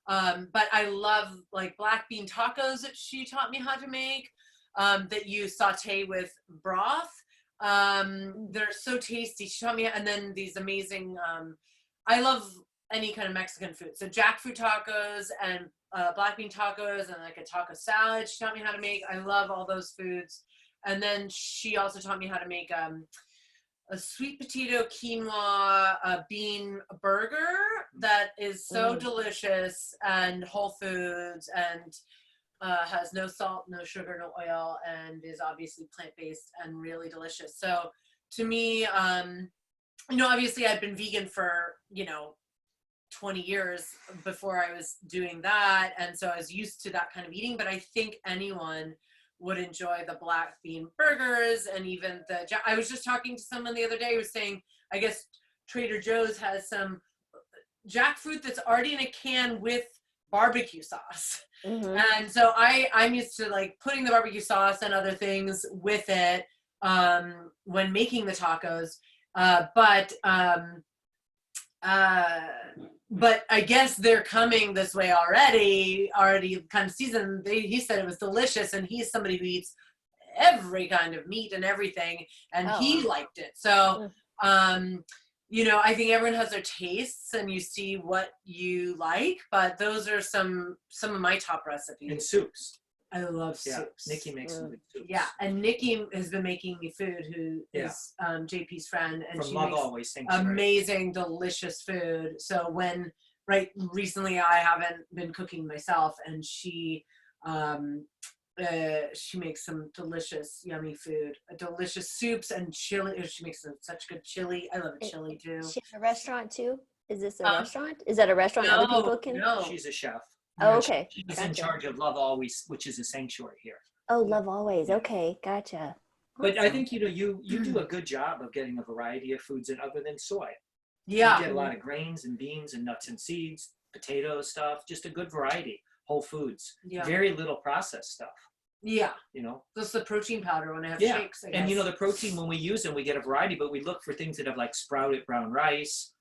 But I love like black bean tacos that she taught me how to make, that you saute with broth. They're so tasty. She taught me, and then these amazing, I love any kind of Mexican food. So jackfruit tacos and black bean tacos and like a taco salad she taught me how to make. I love all those foods. And then she also taught me how to make a sweet potato quinoa bean burger that is so delicious and whole foods and has no salt, no sugar, no oil, and is obviously plant-based and really delicious. So to me, obviously I've been vegan for, 20 years before I was doing that. And so I was used to that kind of eating, but I think anyone would enjoy the black bean burgers and even I was just talking to someone the other day who was saying, I guess Trader Joe's has some jackfruit that's already in a can with barbecue sauce. And so I'm used to like putting the barbecue sauce and other things with it when making the tacos. But I guess they're coming this way already kind of seasoned. He said it was delicious, and he's somebody who eats every kind of meat and everything, and he liked it. So, I think everyone has their tastes, and you see what you like, but those are some of my top recipes. And soups. I love soups. Nikki makes some good soups. Yeah, and Nikki has been making me food, who is JP's friend, and From she Love makes Always, amazing, delicious food. So recently I haven't been cooking myself, and she makes some delicious, yummy food, delicious soups and chili. She makes such good chili. I love chili too. She has a restaurant too? Is this a restaurant? Is that a restaurant other people can? No. She's a chef. Oh, okay. She's in charge of Love Always, which is a sanctuary here. Oh, Love Always. Okay, gotcha. But I think, you do a good job of getting a variety of foods in other than soy. Yeah. You get a lot of grains and beans and nuts and seeds, potato stuff, just a good variety, whole foods. Yeah. Very little processed stuff. Yeah. Just the protein powder when I have shakes, I guess. And the protein, when we use them, we get a variety, but we look for things that have like sprouted brown rice.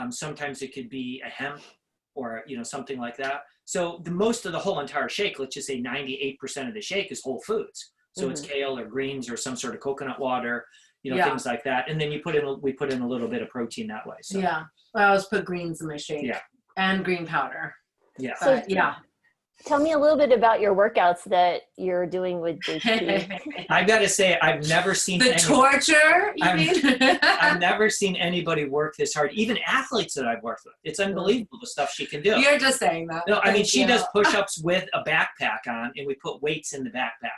Sometimes it could be a hemp or, something like that. So most of the whole entire shake, let's just say 98% of the shake is whole foods. So it's kale or greens or some sort of coconut water, things like that. And then we put in a little bit of protein that way. So. Yeah. I always put greens in my shake. Yeah. And green powder. Yeah. So, tell me a little bit about your workouts that you're doing with JP. I've got to say, I've never seen torture. I've never seen anybody work this hard. Even athletes that I've worked with, it's unbelievable the stuff she can do. You're just saying that. No, I mean she does push-ups with a backpack on, and we put weights in the backpack.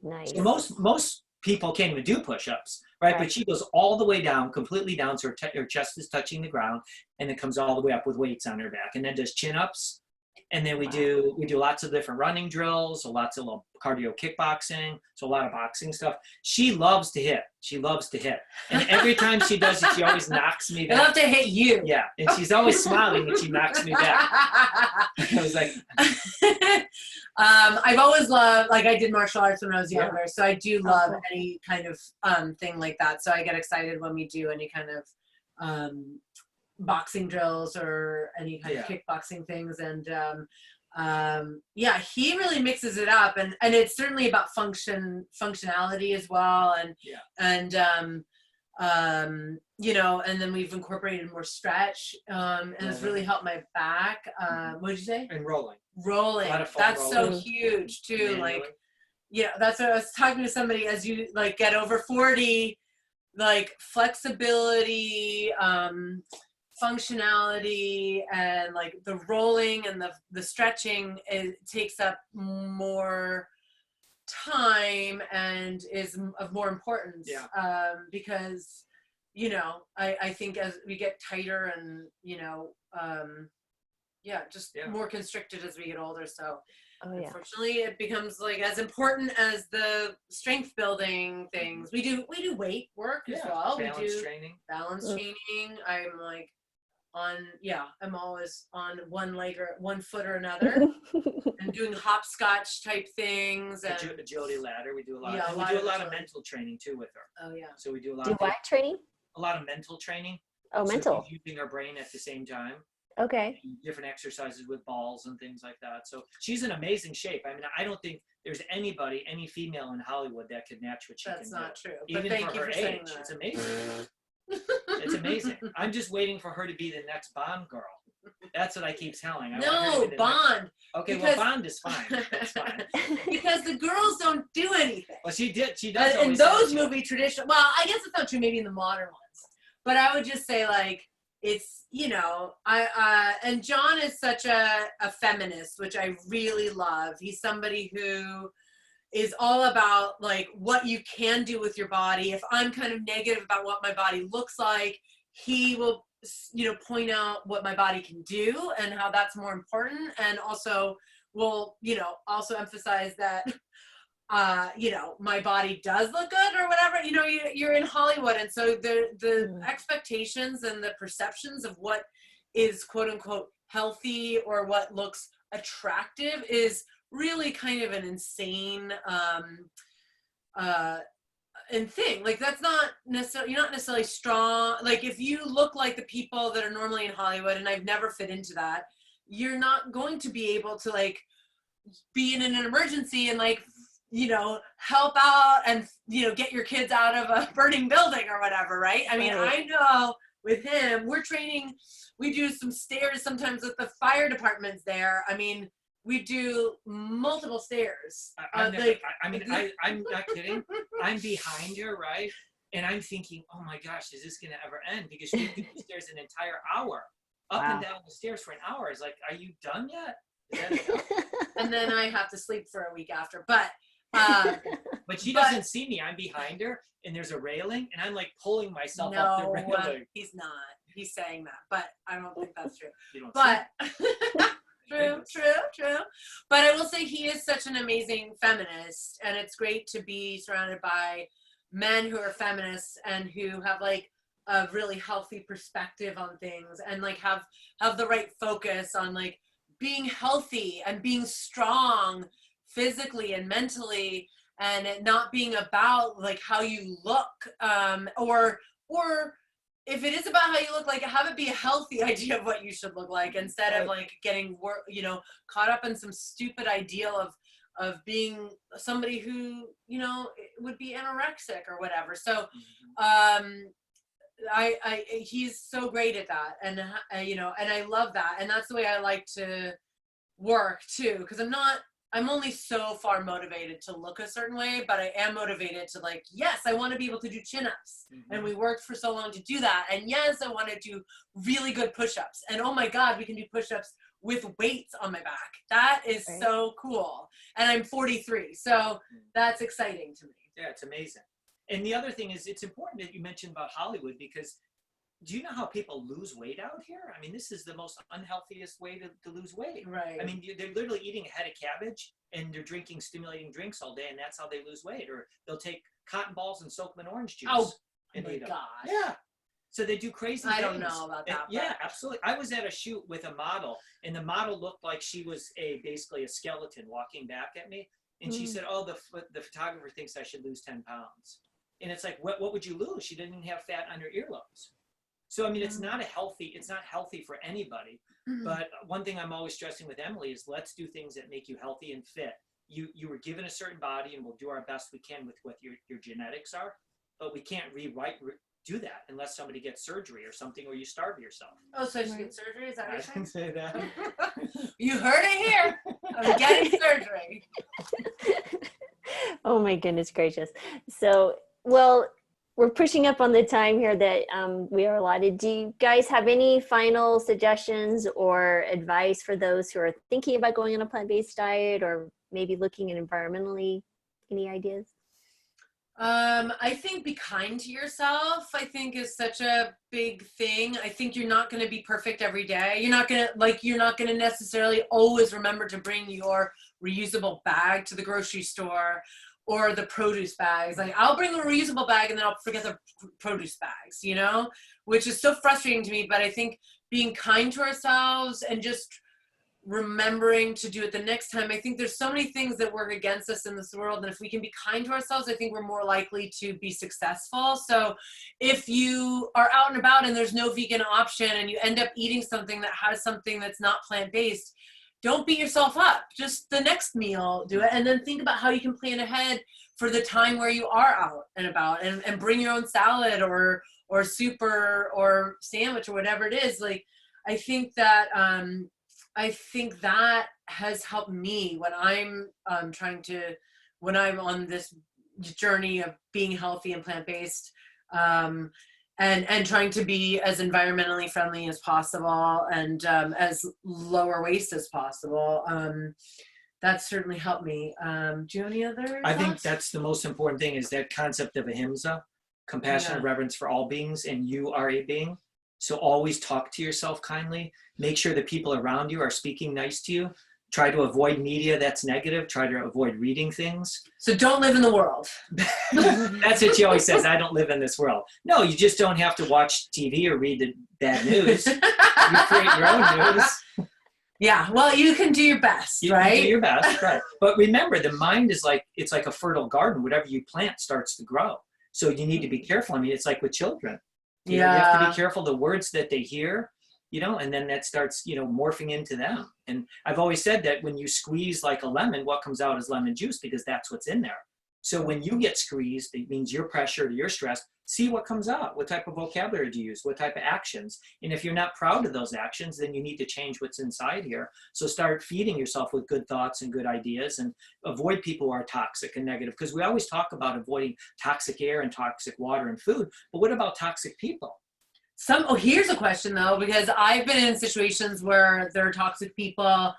Nice. So most people can't even do push-ups, right? But she goes all the way down, completely down, so her chest is touching the ground, and then comes all the way up with weights on her back, and then does chin-ups. And then we do lots of different running drills, so lots of little cardio kickboxing, so a lot of boxing stuff. She loves to hit. And every time she does it, she always knocks me back. I love to hit you. Yeah, and she's always smiling when she knocks me back. I was like... I've always loved, like I did martial arts when I was younger, so I do love any kind of thing like that. So I get excited when we do any kind of boxing drills or any kind of kickboxing things, and he really mixes it up, and it's certainly about functionality as well, and and then we've incorporated more stretch, and it's really helped my back. What did you say? And rolling. That's so huge too. Manually. That's what I was talking to somebody, as you like get over 40, like flexibility, functionality, and like the rolling and the stretching, it takes up more time and is of more importance, because I think as we get tighter and more constricted as we get older, so unfortunately it becomes like as important as the strength building things. We do weight work as well. Balance we do training. balance training. I'm like I'm always on one leg or one foot or another and doing hopscotch type things and agility ladder. We do a lot. Yeah, And we do a lot of mental training too with her. Oh yeah. So we do a lot. Do what training? A lot of mental training. Oh, so mental. Using our brain at the same time. Okay. Different exercises with balls and things like that. So she's in amazing shape. I mean, I don't think there's anybody, any female in Hollywood that could match what she can do. That's not true. Even But thank for you her for saying age, that. it's amazing. It's amazing. I'm just waiting for her to be the next Bond girl. That's what I keep telling. I want her to No, be the Bond. next. Okay, because- well, Bond is fine. That's fine. Because the girls don't do anything. Well, she does. In always those say movie tradition, well, I guess it's not true. Maybe in the modern ones, but I would just say like it's and John is such a feminist, which I really love. He's somebody who is all about like what you can do with your body. If I'm kind of negative about what my body looks like, he will point out what my body can do and how that's more important, and also will also emphasize that my body does look good or whatever. You're in Hollywood, and so the expectations and the perceptions of what is quote unquote healthy or what looks attractive is really kind of an insane and thing. Like that's not necessarily, you're not necessarily strong. Like if you look like the people that are normally in Hollywood, and I've never fit into that, you're not going to be able to like be in an emergency and like help out and get your kids out of a burning building or whatever, right? I mean, I know with him, we're training, we do some stairs sometimes with the fire departments there. I mean, we do multiple stairs. I'm not kidding. I'm behind her, right? And I'm thinking, oh my gosh, is this going to ever end? Because she did the stairs an entire hour, up and down the stairs for an hour. It's like, are you done yet? Is that enough? And then I have to sleep for a week after. But she doesn't see me. I'm behind her, and there's a railing, and I'm like pulling myself up the railing. He's not. He's saying that, but I don't think that's true. You don't But see true. But I will say he is such an amazing feminist, and it's great to be surrounded by men who are feminists and who have like a really healthy perspective on things, and like have the right focus on like being healthy and being strong physically and mentally, and it not being about like how you look, or if it is about how you look, like have it be a healthy idea of what you should look like, instead of like getting caught up in some stupid ideal of being somebody who would be anorexic or whatever. So he's so great at that, and and I love that, and that's the way I like to work too, because I'm only so far motivated to look a certain way, but I am motivated to like, yes, I want to be able to do chin-ups, and we worked for so long to do that, and yes, I want to do really good push-ups, and oh my god, we can do push-ups with weights on my back. That is so cool, and I'm 43, so that's exciting to me. Yeah, it's amazing. And the other thing is, it's important that you mentioned about Hollywood, because do you know how people lose weight out here? I mean, this is the most unhealthiest way to lose weight. Right. I mean, they're literally eating a head of cabbage, and they're drinking stimulating drinks all day, and that's how they lose weight. Or they'll take cotton balls and soak them in orange juice. Oh and my eat them. gosh. Yeah. So they do crazy things. I don't know about that. Yeah, absolutely. I was at a shoot with a model, and the model looked like she was basically a skeleton walking back at me. And she said, oh, the photographer thinks I should lose 10 pounds. And it's like, what would you lose? She didn't even have fat on her earlobes. So, I mean, it's not healthy for anybody. But one thing I'm always stressing with Emily is let's do things that make you healthy and fit. You were given a certain body, and we'll do our best we can with what your genetics are, but we can't do that unless somebody gets surgery or something, or you starve yourself. Oh, so she gets surgery? Is that what I didn't say that. You heard it here. I'm getting surgery. Oh my goodness gracious. So, well, we're pushing up on the time here that we are allotted. Do you guys have any final suggestions or advice for those who are thinking about going on a plant-based diet, or maybe looking at environmentally? Any ideas? I think be kind to yourself, I think, is such a big thing. I think you're not going to be perfect every day. You're not going to necessarily always remember to bring your reusable bag to the grocery store, or the produce bags. Like I'll bring a reusable bag and then I'll forget the produce bags, you know, which is so frustrating to me. But I think being kind to ourselves and just remembering to do it the next time. I think there's so many things that work against us in this world, and if we can be kind to ourselves, I think we're more likely to be successful. So if you are out and about and there's no vegan option and you end up eating something that has something that's not plant-based, don't beat yourself up. Just the next meal, do it, and then think about how you can plan ahead for the time where you are out and about, and bring your own salad or soup or sandwich or whatever it is. Like I think that has helped me when I'm when I'm on this journey of being healthy and plant-based, and trying to be as environmentally friendly as possible and as lower waste as possible. That's certainly helped me. Do you have any other I thoughts? think that's the most important thing, is that concept of ahimsa, compassion and reverence for all beings, and you are a being. So always talk to yourself kindly. Make sure the people around you are speaking nice to you. Try to avoid media that's negative. Try to avoid reading things. So don't live in the world. That's what she always says. I don't live in this world. No, you just don't have to watch TV or read the bad news. You create your own news. Yeah, well, you can do your best, You right? can do your best, right? But remember, the mind is it's like a fertile garden. Whatever you plant starts to grow. So you need to be careful. I mean, it's like with children. You know, you have to be careful the words that they hear, you know, and then that starts, you know, morphing into them. And I've always said that when you squeeze like a lemon, what comes out is lemon juice, because that's what's in there. So when you get squeezed, it means you're pressured, you're stressed. See what comes out. What type of vocabulary do you use? What type of actions? And if you're not proud of those actions, then you need to change what's inside here. So start feeding yourself with good thoughts and good ideas, and avoid people who are toxic and negative. Because we always talk about avoiding toxic air and toxic water and food. But what about toxic people? Here's a question though, because I've been in situations where there are toxic people,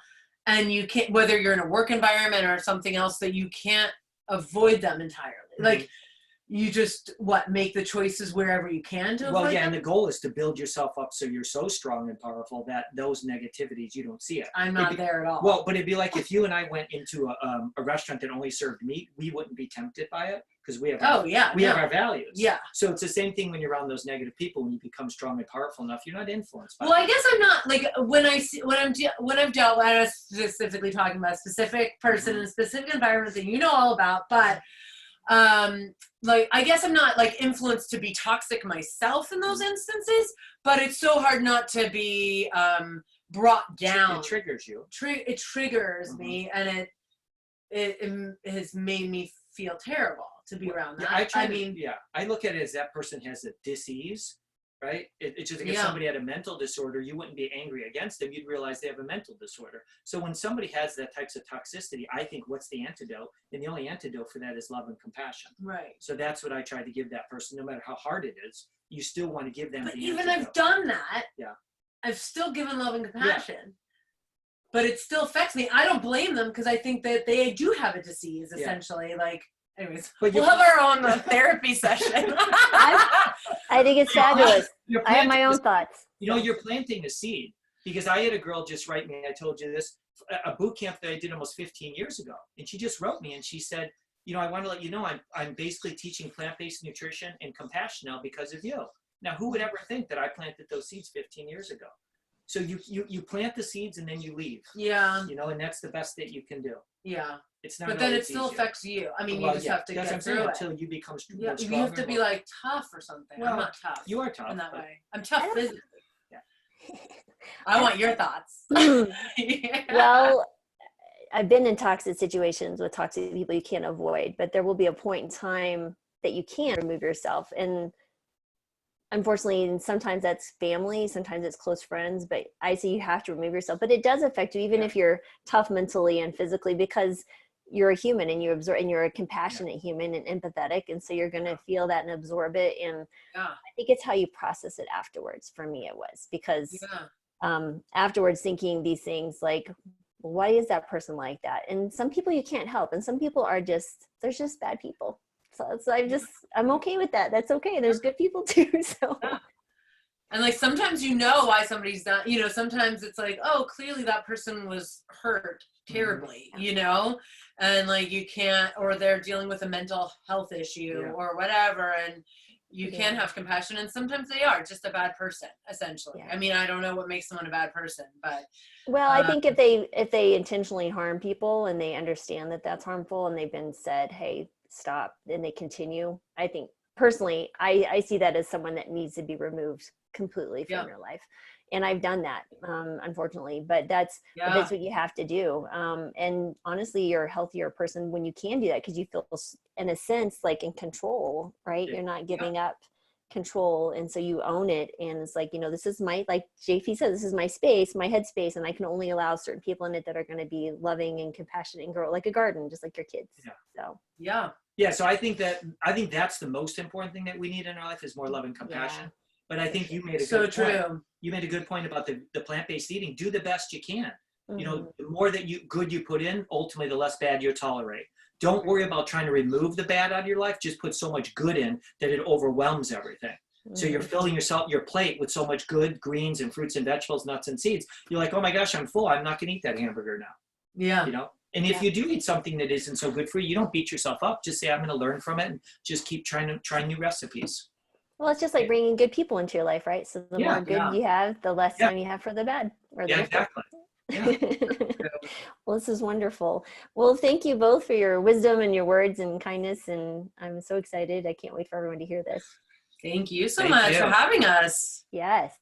and you can't, whether you're in a work environment or something else, that you can't avoid them entirely. Mm-hmm. Like you just make the choices wherever you can to avoid them? And the goal is to build yourself up so you're so strong and powerful that those negativities, you don't see it. I'm not there at all. Well, but it'd be like if you and I went into a restaurant that only served meat, we wouldn't be tempted by it, because we have have our values. Yeah. So it's the same thing when you're around those negative people. When you become strong and powerful enough, you're not influenced by them. I guess I'm not, like, when I've dealt with, I'm specifically talking about a specific person in a specific environment that you know all about, but I guess I'm not influenced to be toxic myself in those instances, but it's so hard not to be brought down. It triggers you. It triggers me, and it has made me feel terrible to be around that. I look at it as that person has a dis-ease, right? It's just like if somebody had a mental disorder, you wouldn't be angry against them. You'd realize they have a mental disorder. So when somebody has that types of toxicity, I think what's the antidote? And the only antidote for that is love and compassion. Right. So that's what I try to give that person, no matter how hard it is. You still want to give them but the even antidote. I've done that. Yeah. I've still given love and compassion. But it still affects me. I don't blame them, because I think that they do have a disease, essentially. Anyways, we'll have our own therapy session. I think it's fabulous. I have my own thoughts. You know, you're planting a seed, because I had a girl just write me, I told you this, a boot camp that I did almost 15 years ago. And she just wrote me and she said, you know, I want to let you know I'm basically teaching plant-based nutrition and compassion now because of you. Now, who would ever think that I planted those seeds 15 years ago? So you plant the seeds and then you leave. Yeah. You know, and that's the best that you can do. Yeah. It's not. But then it still affects you. I mean, you just have to get through it until you become stronger. Yeah, you have to be tough or something. Well, I'm not tough. You are tough in that way. I'm tough physically. Yeah. I want your thoughts. Well, I've been in toxic situations with toxic people you can't avoid, but there will be a point in time that you can remove yourself. And unfortunately, sometimes that's family, sometimes it's close friends, but I say you have to remove yourself. But it does affect you, even if you're tough mentally and physically, because you're a human and you absorb, and you're a compassionate human and empathetic. And so you're going to feel that and absorb it. And I think it's how you process it afterwards. For me, it was because afterwards thinking these things like, well, why is that person like that? And some people you can't help. And some people are they're just bad people. So I'm okay with that. That's okay. There's good people too. So. And sometimes you know why somebody's not, sometimes it's like, oh, clearly that person was hurt terribly, Yeah. you know, and like you can't, or they're dealing with a mental health issue or whatever, and you can't have compassion, and sometimes they are just a bad person, essentially. Yeah. I mean, I don't know what makes someone a bad person, but Well, I think if they intentionally harm people and they understand that that's harmful and they've been said, hey, stop, and they continue, I think personally, I see that as someone that needs to be removed completely from your life. And I've done that, unfortunately, but that's what you have to do. And honestly, you're a healthier person when you can do that, because you feel, in a sense, like in control, right? You're not giving up control, and so you own it, and it's like, this is my, like JP said, this is my space, my headspace, and I can only allow certain people in it that are going to be loving and compassionate and grow like a garden, just like your kids. So so I think that's the most important thing that we need in our life is more love and compassion. But I think you made a good point. You made a good point about the plant-based eating. Do the best you can. The more that you put in, ultimately the less bad you tolerate. Don't worry about trying to remove the bad out of your life. Just put so much good in that it overwhelms everything. So you're filling your plate with so much good greens and fruits and vegetables, nuts and seeds. You're like, oh my gosh, I'm full. I'm not going to eat that hamburger now. And if you do eat something that isn't so good for you, you don't beat yourself up. Just say, I'm going to learn from it, and just keep trying new recipes. Well, it's just like bringing good people into your life, right? So the more good you have, the less time you have for the bad. Or the exactly. Well, this is wonderful. Well, thank you both for your wisdom and your words and kindness. And I'm so excited. I can't wait for everyone to hear this. Thank you so much for having us. Yes.